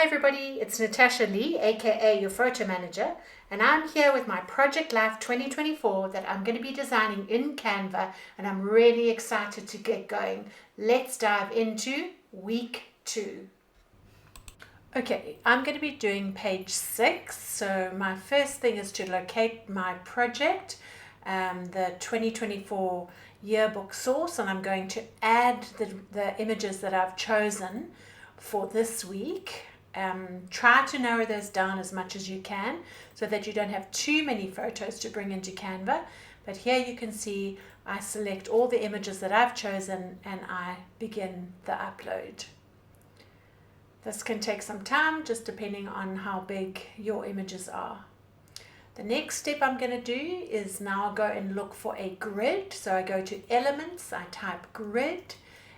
everybody, it's Natasha Lee, aka your photo manager, and I'm here with my Project Life 2024 that I'm going to be designing in Canva, and I'm really excited to get going. Let's dive into week 2. Okay, I'm going to be doing page 6, so my first thing is to locate my project, the 2024 yearbook source, and I'm going to add the images that I've chosen for this week. Try to narrow those down as much as you can so that you don't have too many photos to bring into Canva. But here you can see I select all the images that I've chosen and I begin the upload. This can take some time just depending on how big your images are. The next step I'm going to do is now go and look for a grid. So I go to Elements, I type Grid,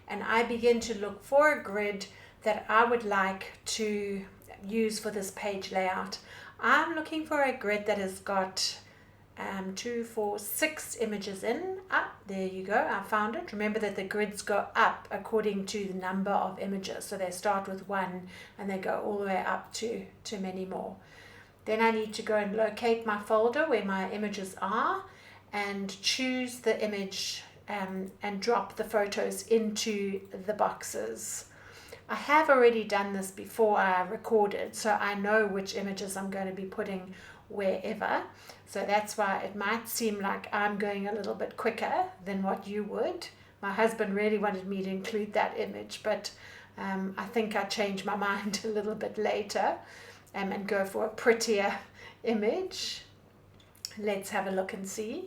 and I begin to look for a grid that I would like to use for this page layout. I'm looking for a grid that has got 2, 4, 6 images in. There you go, I found it. Remember that the grids go up according to the number of images. So they start with 1 and they go all the way up to many more. Then I need to go and locate my folder where my images are and choose the image and drop the photos into the boxes. I have already done this before I recorded, so I know which images I'm going to be putting wherever. So that's why it might seem like I'm going a little bit quicker than what you would. My husband really wanted me to include that image, but I think I changed my mind a little bit later and go for a prettier image. Let's have a look and see.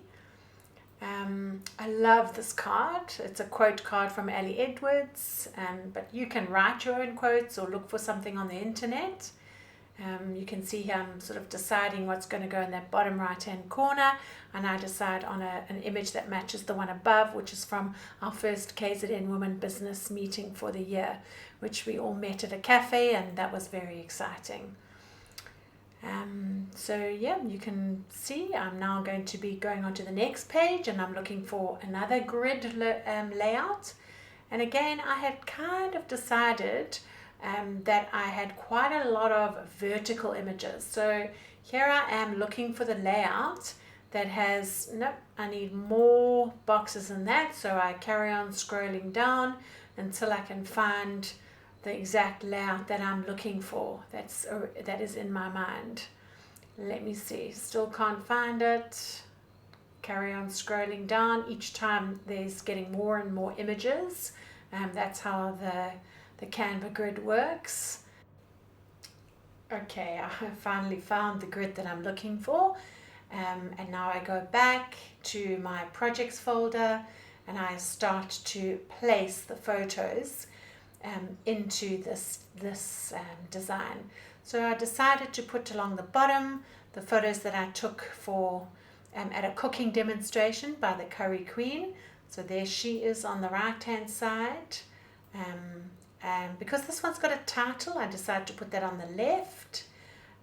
I love this card. It's a quote card from Ali Edwards, but you can write your own quotes or look for something on the internet. You can see here I'm sort of deciding what's going to go in that bottom right hand corner, and I decide on an image that matches the one above, which is from our first KZN Women Business meeting for the year, which we all met at a cafe, and that was very exciting. So yeah, you can see I'm now going to be going on to the next page, and I'm looking for another grid layout. And again, I had kind of decided that I had quite a lot of vertical images. So here I am looking for the layout that has, nope, I need more boxes than that. So I carry on scrolling down until I can find the exact layout that I'm looking for. That is in my mind. Let me see, still can't find it. Carry on scrolling down. Each time there's getting more and more images. That's how the Canva grid works. Okay, I finally found the grid that I'm looking for. And now I go back to my projects folder and I start to place the photos into this design. So I decided to put along the bottom the photos that I took for at a cooking demonstration by the Curry Queen. So there she is on the right hand side. And because this one's got a title, I decided to put that on the left.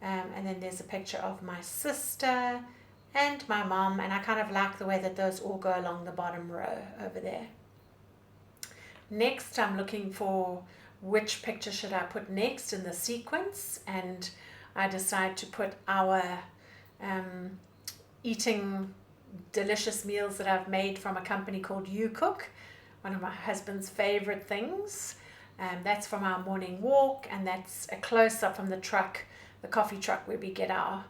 And then there's a picture of my sister and my mom, and I kind of like the way that those all go along the bottom row over there. Next, I'm looking for which picture should I put next in the sequence, and I decide to put our eating delicious meals that I've made from a company called Yearbook, one of my husband's favorite things. That's from our morning walk, and that's a close-up from the truck, the coffee truck where we get our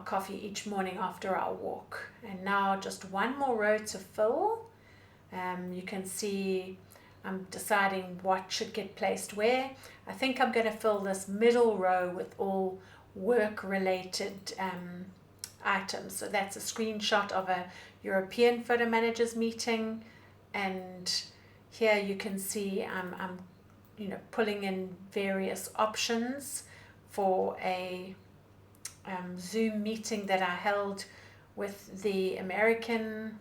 coffee each morning after our walk. And now just one more row to fill. You can see I'm deciding what should get placed where. I think I'm going to fill this middle row with all work-related items. So that's a screenshot of a European photo managers meeting, and here you can see I'm pulling in various options for a Zoom meeting that I held with the American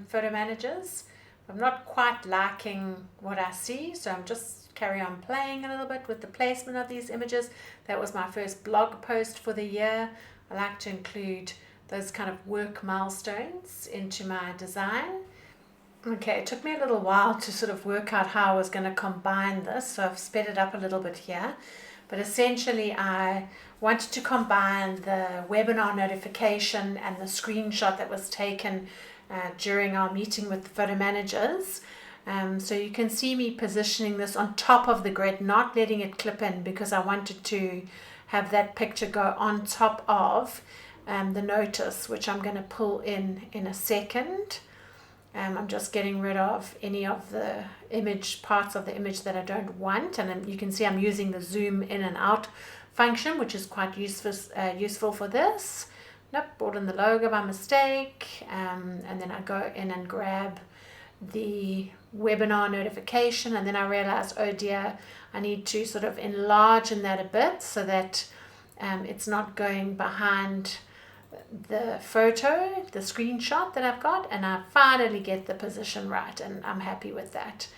photo managers. I'm not quite liking what I see, so I'm just carry on playing a little bit with the placement of these images. That was my first blog post for the year. I like to include those kind of work milestones into my design. Okay, it took me a little while to sort of work out how I was going to combine this, so I've sped it up a little bit here. but essentially I wanted to combine the webinar notification and the screenshot that was taken during our meeting with the photo managers. So you can see me positioning this on top of the grid, not letting it clip in, because I wanted to have that picture go on top of the notice, which I'm going to pull in a second. I'm just getting rid of any of the parts of the image that I don't want, and you can see I'm using the zoom in and out function, which is quite useful for this. Nope, brought in the logo by mistake, and then I go in and grab the webinar notification, and then I realized, oh dear, I need to sort of enlarge in that a bit so that it's not going behind the photo, the screenshot that I've got, and I finally get the position right, and I'm happy with that.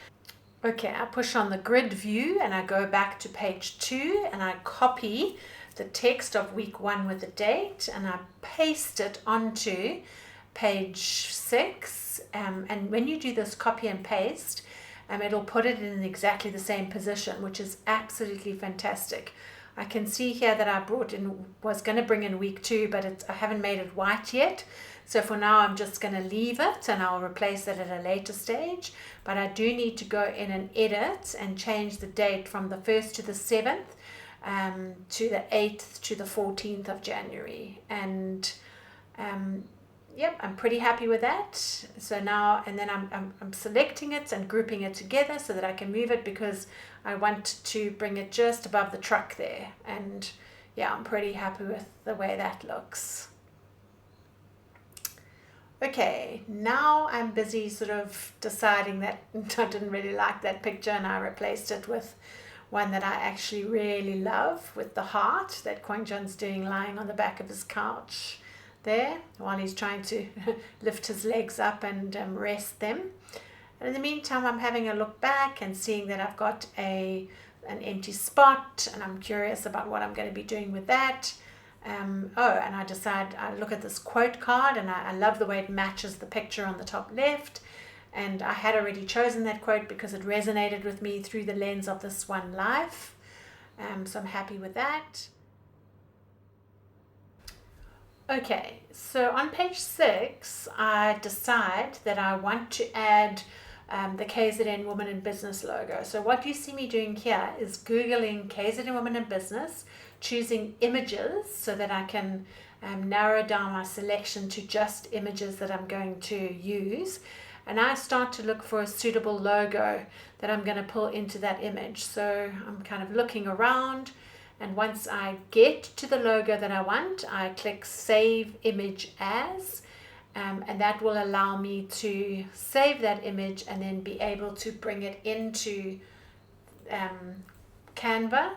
Okay, I push on the grid view and I go back to page 2 and I copy the text of week 1 with the date and I paste it onto page 6, and when you do this copy and paste, it'll put it in exactly the same position, which is absolutely fantastic. I can see here that I was going to bring in week 2, but I haven't made it white yet. So for now, I'm just going to leave it and I'll replace it at a later stage. But I do need to go in and edit and change the date from the 1st to the 7th to the 8th to the 14th of January. And yep, I'm pretty happy with that. So now, and then I'm selecting it and grouping it together so that I can move it, because I want to bring it just above the truck there. And yeah, I'm pretty happy with the way that looks. Okay, now I'm busy sort of deciding that I didn't really like that picture, and I replaced it with one that I actually really love, with the heart that Kwang Jun's doing lying on the back of his couch there while he's trying to lift his legs up and rest them. And in the meantime, I'm having a look back and seeing that I've got an empty spot, and I'm curious about what I'm going to be doing with that. And I look at this quote card, and I love the way it matches the picture on the top left. And I had already chosen that quote because it resonated with me through the lens of this one life. So I'm happy with that. Okay, so on page 6, I decide that I want to add the KZN Women in Business logo. So what you see me doing here is Googling KZN Women in Business, choosing images so that I can narrow down my selection to just images that I'm going to use. And I start to look for a suitable logo that I'm going to pull into that image. So I'm kind of looking around, and once I get to the logo that I want, I click Save Image As, and that will allow me to save that image and then be able to bring it into Canva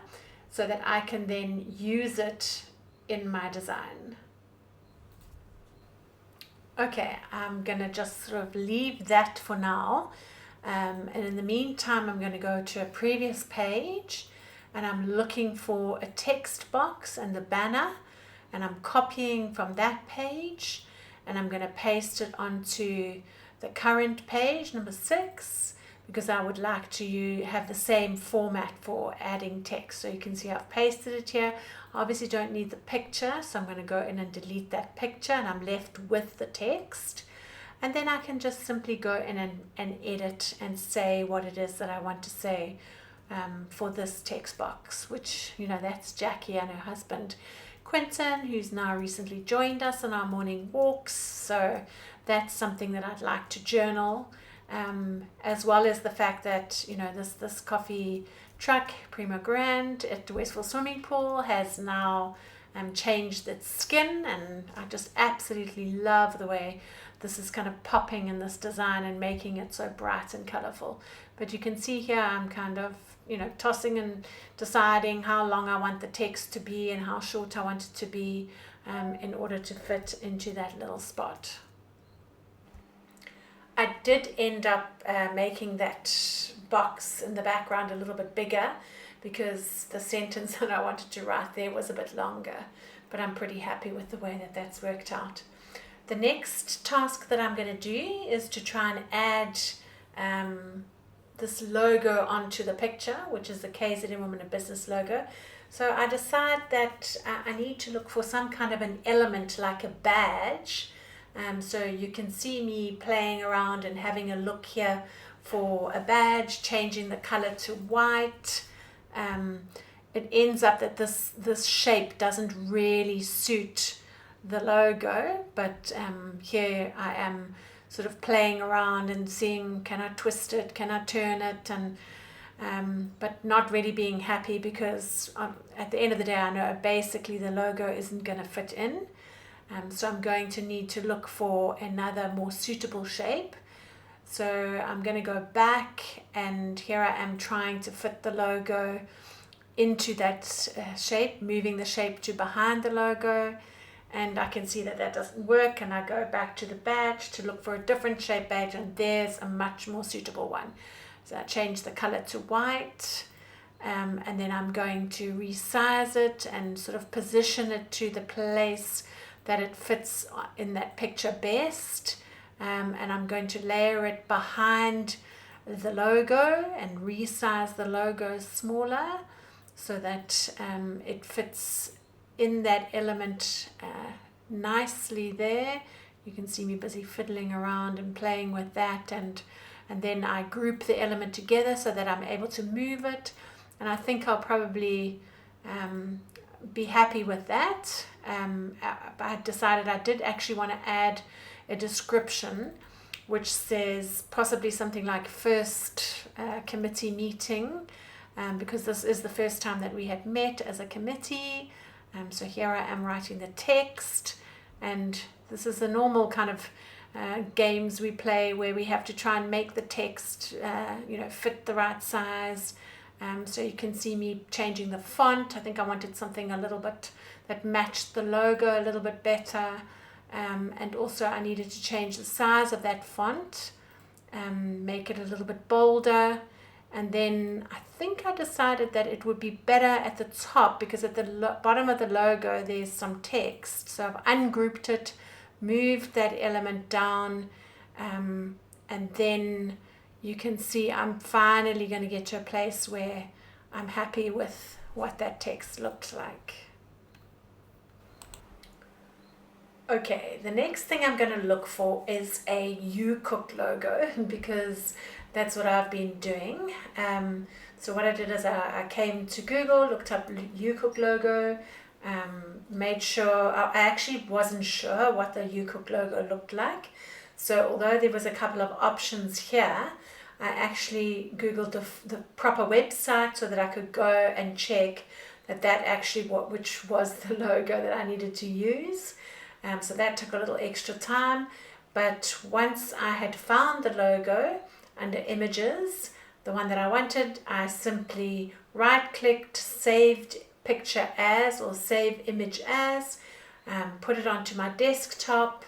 so that I can then use it in my design. Okay, I'm going to just sort of leave that for now. And in the meantime, I'm going to go to a previous page, and I'm looking for a text box and the banner, and I'm copying from that page, and I'm going to paste it onto the current page, number 6, because I would like to have the same format for adding text. So you can see I've pasted it here. I obviously don't need the picture, so I'm going to go in and delete that picture, and I'm left with the text. And then I can just simply go in and edit and say what it is that I want to say for this text box, which, that's Jackie and her husband Quentin, who's now recently joined us on our morning walks. So that's something that I'd like to journal, as well as the fact that, this coffee truck, Primo Grand at the Westfield Swimming Pool, has now changed its skin, and I just absolutely love the way this is kind of popping in this design and making it so bright and colorful. But you can see here I'm kind of tossing and deciding how long I want the text to be and how short I want it to be in order to fit into that little spot. I did end up making that box in the background a little bit bigger because the sentence that I wanted to write there was a bit longer, but I'm pretty happy with the way that that's worked out. The next task that I'm going to do is to try and add this logo onto the picture, which is the KZN Women in Business logo. So I decide that I need to look for some kind of an element like a badge. So you can see me playing around and having a look here for a badge, changing the color to white. It ends up that this shape doesn't really suit the logo, but here I am sort of playing around and seeing, can I twist it, can I turn it, and but not really being happy because at the end of the day I know basically the logo isn't going to fit in. So I'm going to need to look for another more suitable shape. So I'm going to go back, and here I am trying to fit the logo into that shape, moving the shape to behind the logo, and I can see that that doesn't work, and I go back to the badge to look for a different shape badge, and there's a much more suitable one. So I change the color to white, and then I'm going to resize it and sort of position it to the place that it fits in that picture best, and I'm going to layer it behind the logo and resize the logo smaller so that it fits in that element nicely there. You can see me busy fiddling around and playing with that, and then I group the element together so that I'm able to move it, and I think I'll probably be happy with that. I decided I did actually want to add a description which says possibly something like first committee meeting, because this is the first time that we had met as a committee. So here I am writing the text, and this is the normal kind of games we play where we have to try and make the text fit the right size. So you can see me changing the font. I think I wanted something a little bit that matched the logo a little bit better, and also I needed to change the size of that font, make it a little bit bolder. And then I think I decided that it would be better at the top, because at the bottom of the logo there's some text. So I've ungrouped it, moved that element down, and then you can see I'm finally going to get to a place where I'm happy with what that text looks like. Okay, the next thing I'm going to look for is a Yearbook logo, because that's what I've been doing. So what I did is I came to Google, looked up Yearbook logo, made sure, I actually wasn't sure what the Yearbook logo looked like. So although there was a couple of options here, I actually Googled the proper website so that I could go and check that actually which was the logo that I needed to use. So that took a little extra time, but once I had found the logo under images, the one that I wanted, I simply right-clicked, saved picture as or save image as, put it onto my desktop,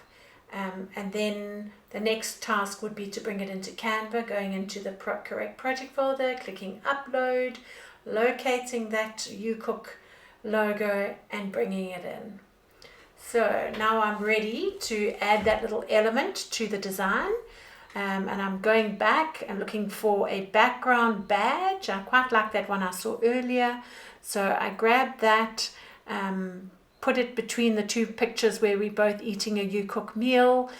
and then the next task would be to bring it into Canva, going into the correct project folder, clicking upload, locating that Yearbook logo and bringing it in. So now I'm ready to add that little element to the design, and I'm going back and looking for a background badge. I quite like that one I saw earlier, so I grabbed that, put it between the two pictures where we're both eating a Yearbook meal,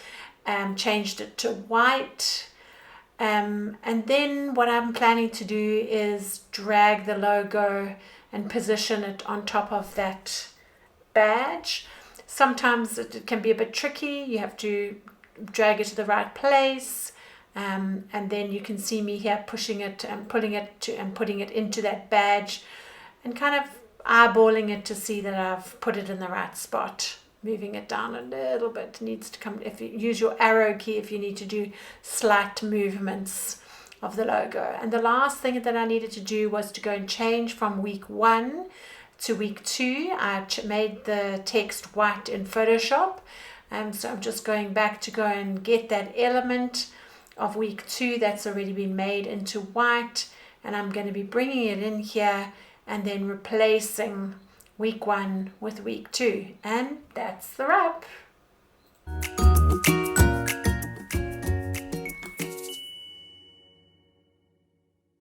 changed it to white, and then what I'm planning to do is drag the logo and position it on top of that badge. Sometimes it can be a bit tricky. You have to drag it to the right place, and then you can see me here pushing it and pulling it and putting it into that badge, and kind of eyeballing it to see that I've put it in the right spot. Moving it down a little bit, it needs to come. If you use your arrow key, if you need to do slight movements of the logo. And the last thing that I needed to do was to go and change from week 1 to week 2. I made the text white in Photoshop, so I'm just going back to go and get that element of week 2 that's already been made into white, and I'm going to be bringing it in here and then replacing week 1 with week 2, and that's the wrap.